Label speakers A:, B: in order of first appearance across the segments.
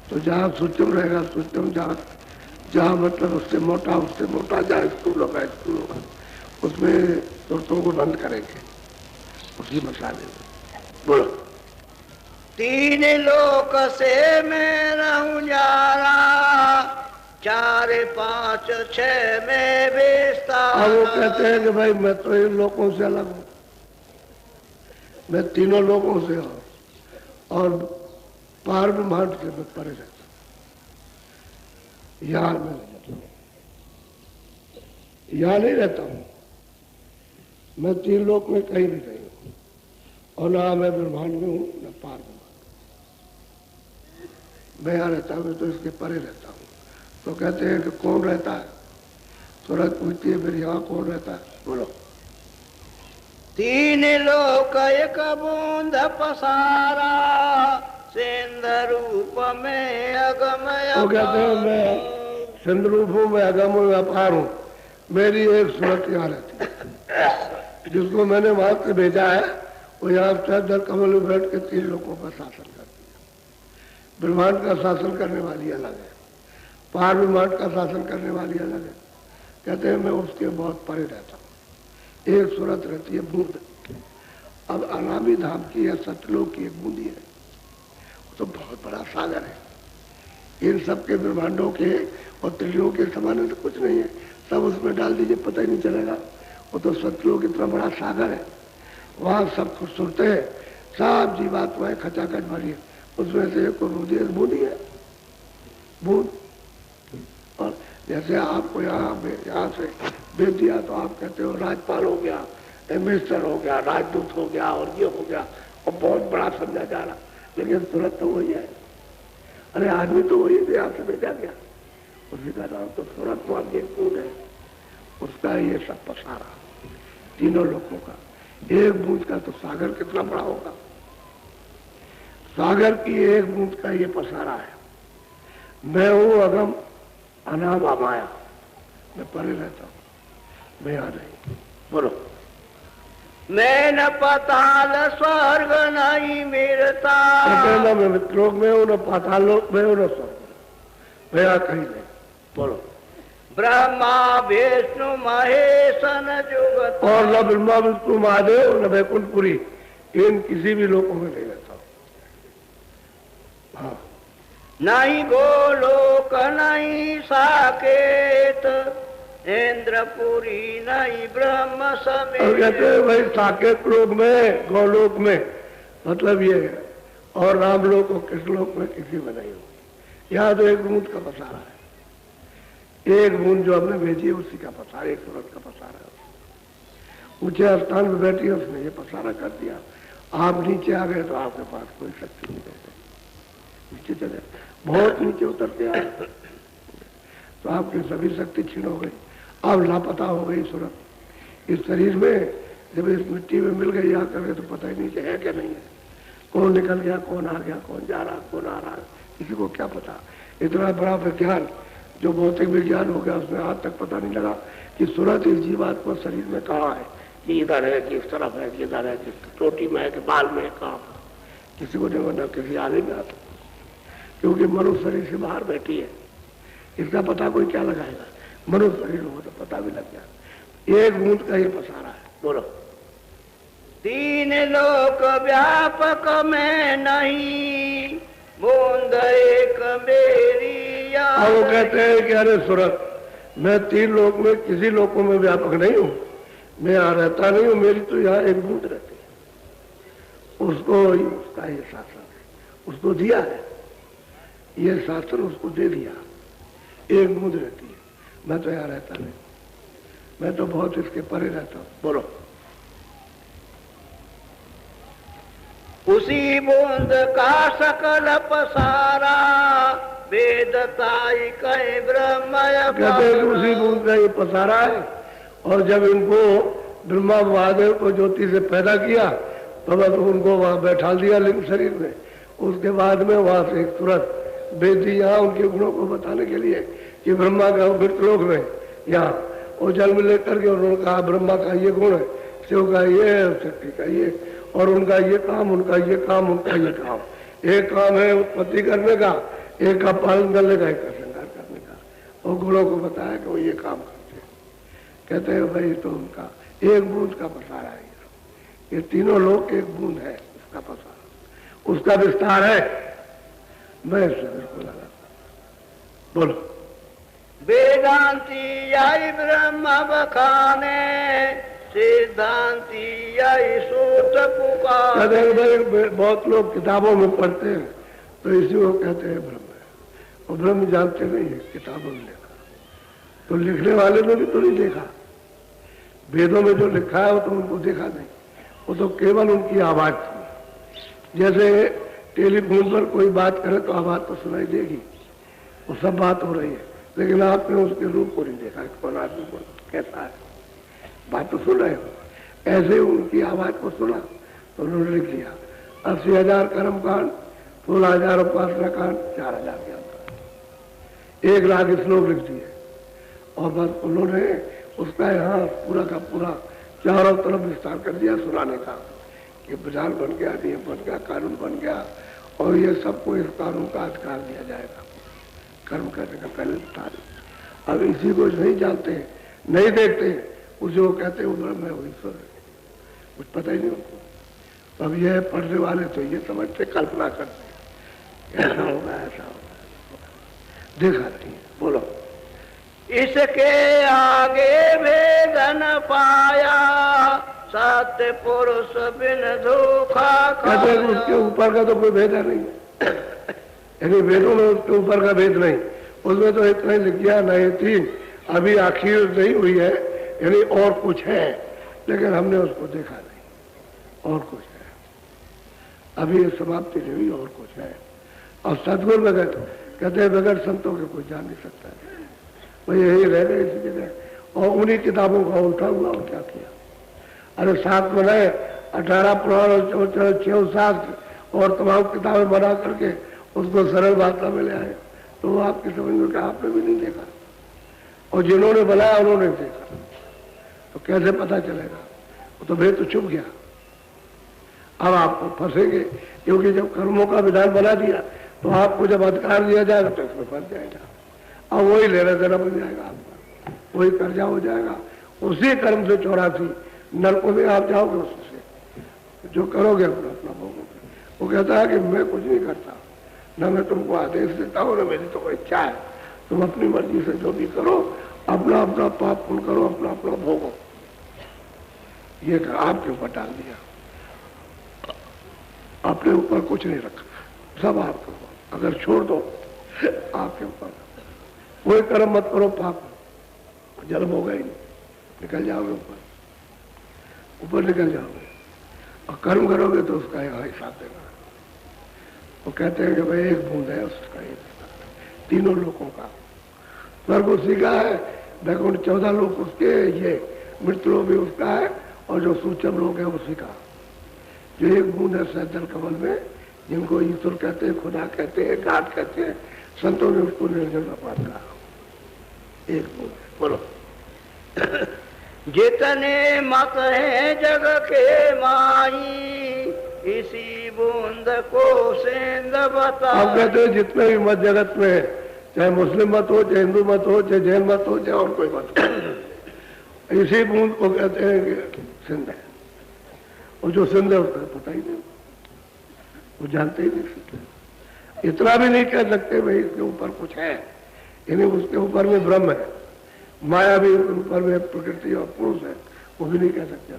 A: तो जहाँ सूक्ष्म रहेगा, सूक्ष्म जहाँ मतलब उससे मोटा जहाँ स्थूल होगा, स्थूल होगा, उसमें सुरतों को बंद करेंगे उसी मसाले में। बोलो।
B: तीन लोक से मैं रहूं जारा, 4 5 6 में विस्तार।
A: अब वो कहते हैं कि भाई मैं तो इन लोगों से अलग हूं, मैं तीनों लोगों से हूं और पार ब्रह्मांड से मैं परे रहता हूं। यहाँ मैं मतलब यहाँ नहीं रहता हूं, मैं 3 लोक में कहीं भी नहीं हूं, और ना मैं ब्रह्मांड में हूं न पार ब्रह्मांड। मैं यहाँ रहता हूँ, तो इसके परे रहता हूँ। तो कहते हैं कि कौन रहता है? सूरज पूछती है फिर यहाँ कौन रहता है? बोलो।
B: 3 लोक एक बूंद पसारा, सिंधु रूप में अगमय।
A: वो कहते हैं मैं सिंधु रूप हूँ, मैं अगम हूँ, अपार हूँ, मेरी एक सूरत यहाँ रहती है। जिसको मैंने वहां से भेजा है वो यहाँ दर कमल में बैठ के 3 लोगों का शासन करती है। ब्रह्मांड का शासन करने वाली अलग है, पार ब्रह्मांड का शासन करने वाली अलग है। कहते हैं मैं उसके बहुत परे रहता हूँ। एक सूरत रहती है बूंद। अब अनामी धाम की या सतलोक की एक बूंदी है, तो बहुत बड़ा सागर है। इन सबके ब्रह्मांडों के और त्रिलोक के समान तो कुछ नहीं है, सब उसमें डाल दीजिए पता ही नहीं चलेगा। वो तो सतलोक इतना बड़ा सागर है, वहां सब कुछ सुनते हैं, सब जीवात्माएं खचाखच भरी है, उसमें से एक बूंदी है, बूंद। और जैसे आपको यहाँ से भेज दिया तो आप कहते हो राजपाल हो गया, मिनिस्टर हो गया, राजदूत हो गया, और ये हो गया, और बहुत बड़ा समझा जा रहा, लेकिन सूरत तो वही है। अरे आदमी तो वही भी आपसे भेजा गया, उसी का नाम तो सूरत मान एक बूंद है, उसका ये सब पसारा 3 लोगों का। एक बूंद का तो सागर कितना बड़ा होगा, सागर की एक बूंद का ये पसारा है। मैं हूं अगम अनाम अमाया, मैं परे रहता हूं, मैं यहाँ नहीं। बोलो।
B: मैं न पाताल स्वर्ग नहीं मिलता,
A: न मैं मित्रों में हूं, न पाताल लोक में हूं, न स्वर्ग, मैं यहाँ कहीं नहीं। बोलो।
B: ब्रह्मा विष्णु महेश न जुगत,
A: और न ब्रह्मा विष्णु महादेव न वैकुंठपुरी, इन किसी भी लोकों में नहीं रहता हूं। हाँ।
B: नहीं गोलोक नहीं साकेत, इंद्रपुरी नहीं ब्रह्म समेत।
A: कहते हैं भाई साकेत लोक में, गोलोक में, मतलब ये है, और रामलोक और कृष्णलोक में किसी में नहीं हो। यहाँ तो एक बूंद का पसारा है, एक बूंद जो हमने भेजी है उसी का पसारा, एक सूरत का पसारा है। ऊंचे स्थान में बैठी है, उसने ये पसारा कर दिया। आप नीचे आ गए तो आपके पास कोई शक्ति नहीं रह गई, नीचे चले, बहुत नीचे उतरते आए तो आपकी सभी शक्ति छीन हो गई, अब लापता हो गई सूरत। इस शरीर में जब इस मिट्टी में मिल गई आकर के तो पता ही नहीं है क्या नहीं है, कौन निकल गया, कौन आ गया, कौन जा रहा, कौन आ रहा, किसी को क्या पता। इतना बड़ा विज्ञान जो भौतिक विज्ञान हो गया, उसमें आज तक पता नहीं लगा कि सूरत इस जीवात्मा शरीर में कहाँ है, कि इधर है कि इस तरफ है, कि इधर है कि चोटी में है कि बाल में है, कहाँ। किसी को नहीं, न किसी आदमी में आता, क्योंकि मनुष्य शरीर से बाहर बैठी है, इसका पता कोई क्या लगाएगा। मनुष्य शरीर हो तो पता भी लग गया। एक बूंद का ये पसारा है। बोलो।
B: 3 लोक व्यापक में नहीं, बूंद एक मेरी याद।
A: अब वो कहते हैं कि अरे सूरत, मैं 3 लोक में किसी लोकों में व्यापक नहीं हूं, मैं यहाँ रहता नहीं हूं, मेरी तो यहाँ एक बूंद रहती है। उसको उसका ये शासन है, उसको दिया है, ये शासन उसको दे दिया, एक बूंद रहती है। मैं तो यहाँ रहता नहीं, मैं तो बहुत इसके परे रहता हूँ। बोलो।
B: उसी बूंद का सकल पसारा, वेदताई कहे ब्रह्मय।
A: कहते हैं कि उसी बूंद का ये पसारा है, और जब इनको ब्रह्मा महादेव को ज्योति से पैदा किया तो बस उनको वहां बैठा दिया लिंग शरीर में। उसके बाद में वहां से एक सूरत भेज दी यहाँ उनके गुणों को बताने के लिए कि ब्रह्मा का मृतलोक में यहाँ वो जन्म लेकर के उन्होंने कहा ब्रह्मा का ये गुण है, शिव का ये है, शक्ति का ये, और उनका ये काम, उनका ये काम, उनका ये काम। एक काम है उत्पत्ति करने का, एक का पालन करने का, एक का श्रृंगार करने का, और गुणों को बताया कि वो ये काम करते हैं। कहते हैं भाई तो उनका एक बूंद का पसारा है, ये तीनों लोग एक बूंद है उसका पसारा, उसका विस्तार है। मैं शरीर को लगा बोलो।
B: वेदांती यही ब्रह्म बखाने, सिद्धांती यही सूत पुकार।
A: भाई बहुत लोग किताबों में पढ़ते हैं तो इसी को कहते हैं ब्रह्म है, और ब्रह्म जानते नहीं है, किताबों में लिखा, तो लिखने वाले ने भी तो नहीं देखा। वेदों में जो लिखा है वो तो उनको देखा नहीं, वो तो केवल उनकी आवाज थी। जैसे टेलीफोन पर कोई बात करे तो आवाज तो सुनाई देगी, वो सब बात हो रही है, लेकिन आपने उसके रूप को नहीं देखा, कौन आदमी को कैसा है, बात तो सुन रहे हो। ऐसे उनकी आवाज को सुना तो उन्होंने लिख लिया 80,000 कर्म कांड, 16,000 उपासना कांड, 4,000 ज्ञान कांड, 1 लाख श्लोक लिख दिए, और बस उन्होंने उसका यहाँ पूरा का पूरा चारों तरफ विस्तार कर दिया सुनाने का, कि विधान बन गया, नियम बन गया, कानून बन गया, और ये सबको इस कानून का अधिकार दिया जाएगा कर्म करने का पहले बता दें। अब इसी को नहीं जानते, नहीं देखते, उसे वो कहते हैं ब्रह्म है, वो ईश्वर है, कुछ पता ही नहीं उनको। अब यह पढ़ने वाले तो ये समझते, कल्पना करते ऐसा होगा, ऐसा होगा, देखा नहीं। बोलो।
B: इसके आगे भेद न पाया, सत्य पुरुष बिन धोखा
A: कहते हैं उसके ऊपर का तो कोई भेद नहीं है, यानी वेदों में उसके ऊपर का भेद नहीं, उसमें तो इतना ही लिख दिया नहीं थी, अभी आखिर नहीं हुई है, यानी और कुछ है, लेकिन हमने उसको देखा नहीं, और कुछ है, अभी समाप्ति नहीं हुई, और कुछ है। और सदगुरु बगैर कहते हैं बगैर संतों के कोई जान नहीं सकता है, वो यही रह गए इसी जगह, और उन्हीं किताबों का उल्टा हुआ और क्या किया। अरे 7 बनाए, 18 पुराण और 6 शास्त्र और तमाम किताबें बना करके उसको सरल भाषा में ले आए, तो वो आपकी समझ में क्या, आपने भी नहीं देखा, और जिन्होंने बनाया उन्होंने देखा, तो कैसे पता चलेगा, वो तो भेद तो छुप गया। अब आपको फंसेंगे, क्योंकि जब कर्मों का विधान बना दिया तो आपको जब अधिकार दिया जाएगा तो इसमें फंस जाएगा, अब वही लेना देना बन जाएगा आपका, वही कर्जा हो जाएगा, उसी कर्म से 84 नरकों में आप जाओगे, उससे जो करोगे अपना अपना भोगोगे। वो कहता है कि मैं कुछ नहीं करता, न मैं तुमको आदेश देता हूँ, न मेरी तो कोई इच्छा है, तुम अपनी मर्जी से जो भी करो, अपना अपना पाप पुण्य करो, अपना अपना भोगो। ये आपके ऊपर डाल दिया, अपने ऊपर कुछ नहीं रखा, सब आपके ऊपर, अगर छोड़ दो आपके ऊपर, कोई कर्म मत करो, पाप जन्म होगा ही नहीं, निकल जाओगे ऊपर, ऊपर निकल जाओगे, और कर्म करोगे तो उसका यहाँ हिसाब देना। वो कहते हैं कि भाई एक बूंद है उसका, एक तीनों लोगों का, स्वर्ग उसी का है, वैकुंठ 14 लोग उसके, ये मृत्यु भी उसका है, और जो सूचम लोग है उसी का। जो एक बूंद है सहजल कमल में, जिनको ईश्वर कहते हैं, खुदा कहते हैं, गाड कहते हैं, संतों ने उसको निर्जल पाठ कहा, एक बूंद है। बोलो।
B: जितने मत है जग के माही, इसी बूंद को सेंध बता।
A: आप कहते हैं जितने भी मत जगत में है, चाहे मुस्लिम मत हो, चाहे हिंदू मत हो, चाहे जैन मत हो, चाहे और कोई मत हो, इसी बूंद को कहते हैं कि सिंध है, और जो सिंध है उसका पता ही नहीं, वो जानते ही नहीं सकते, इतना भी नहीं कह सकते भाई इसके ऊपर कुछ है, यानी उसके ऊपर में ब्रह्म है, माया भी ऊपर में प्रकृति और पुरुष है, वो भी नहीं कह सकते।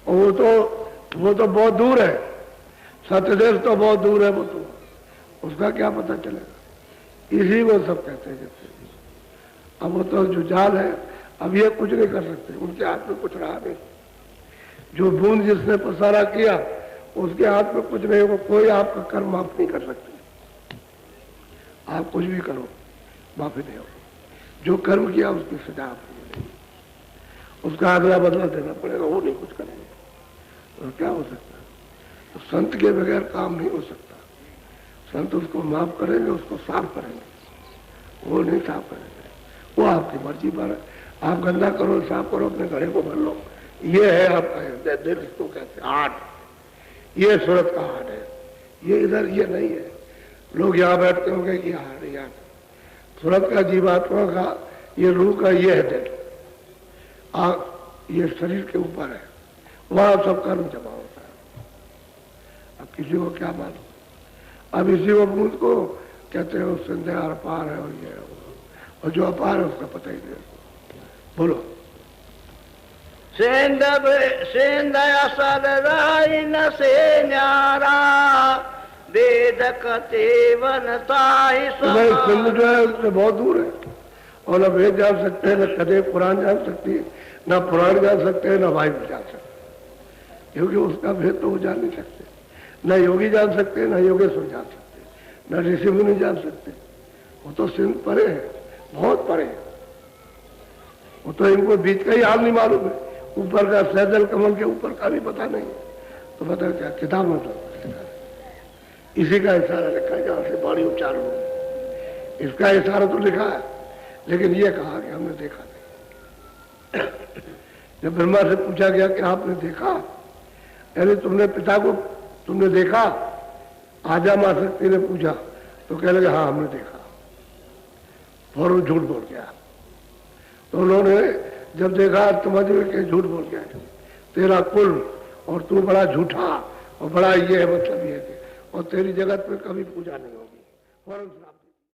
A: और वो तो बहुत दूर है, सत्यदेश तो बहुत दूर है, वो तो उसका क्या पता चलेगा, इसी को सब कहते हैं जैसे। अब वो तो जो जाल है, अब ये कुछ नहीं कर सकते, उनके हाथ में कुछ रहा नहीं, जो बूंद जिसने पसारा किया उसके हाथ में कुछ नहीं, वो कोई आपका कर्म माफ नहीं कर सकते, आप कुछ भी करो माफी नहीं होगी, जो कर्म किया उसकी सजा आपको मिलेगी, उसका अगला बदला देना पड़ेगा, वो नहीं कुछ करेंगे, तो क्या हो सकता है। तो संत के बगैर काम नहीं हो सकता, संत उसको माफ करेंगे, उसको साफ करेंगे, वो नहीं साफ करेंगे, वो आपकी मर्जी पर, आप गंदा करो साफ करो, अपने घड़े को भर लो, ये है आपका दिल, इसको कहते हैं हार्ट, ये सूरत का हार्ट है, ये इधर ये नहीं है। लोग यहाँ बैठते होंगे कि यहाँ सूरत का जीवात्मा का ये रूह का ये है दिल, ये शरीर के ऊपर है, वहां सब कर्म जमा होता है। अब किसी को क्या मालूम, अब इसी वक्त को कहते हैं संध्या अपार है और ये है वो, और जो अपार है उसका पता ही नहीं। बोलो
B: सेंध असल राय न से न्यारा वेद कतेवन ताहि
A: सिंध जो है उससे बहुत दूर है, और न वेद जान सकते हैं, न कदे पुराण जान सकती है, न पुराण जान सकते हैं, न वायु जान सकते, क्योंकि उसका भेद तो वो जान नहीं सकते। न योगी जान सकते, न योगेश्वर जान सकते, न ऋषि मुनि जान सकते। वो तो सिंध परे है, बहुत परे है। वो तो इनको बीच का ही हाल नहीं मालूम है, ऊपर का सैदल कमल के ऊपर का भी पता नहीं है। तो पता क्या किताब मतलब इसी का इशारा लिखा है, जहां से बाणी उच्चारण हो, इसका इशारा तो लिखा है, लेकिन ये कहा कि हमने देखा नहीं। जब ब्रह्मा से पूछा गया कि आपने देखा, यानी तुमने पिता को तुमने देखा, आजा मां शक्ति ने पूछा, तो कह लगे हाँ हमने देखा, फौरन झूठ बोल गया। तो उन्होंने जब देखा समझ में कि झूठ बोल गया, तेरा कुल और तू बड़ा झूठा और बड़ा ये है, मतलब ये है, और तेरी जगत में कभी पूजा नहीं होगी। फौरन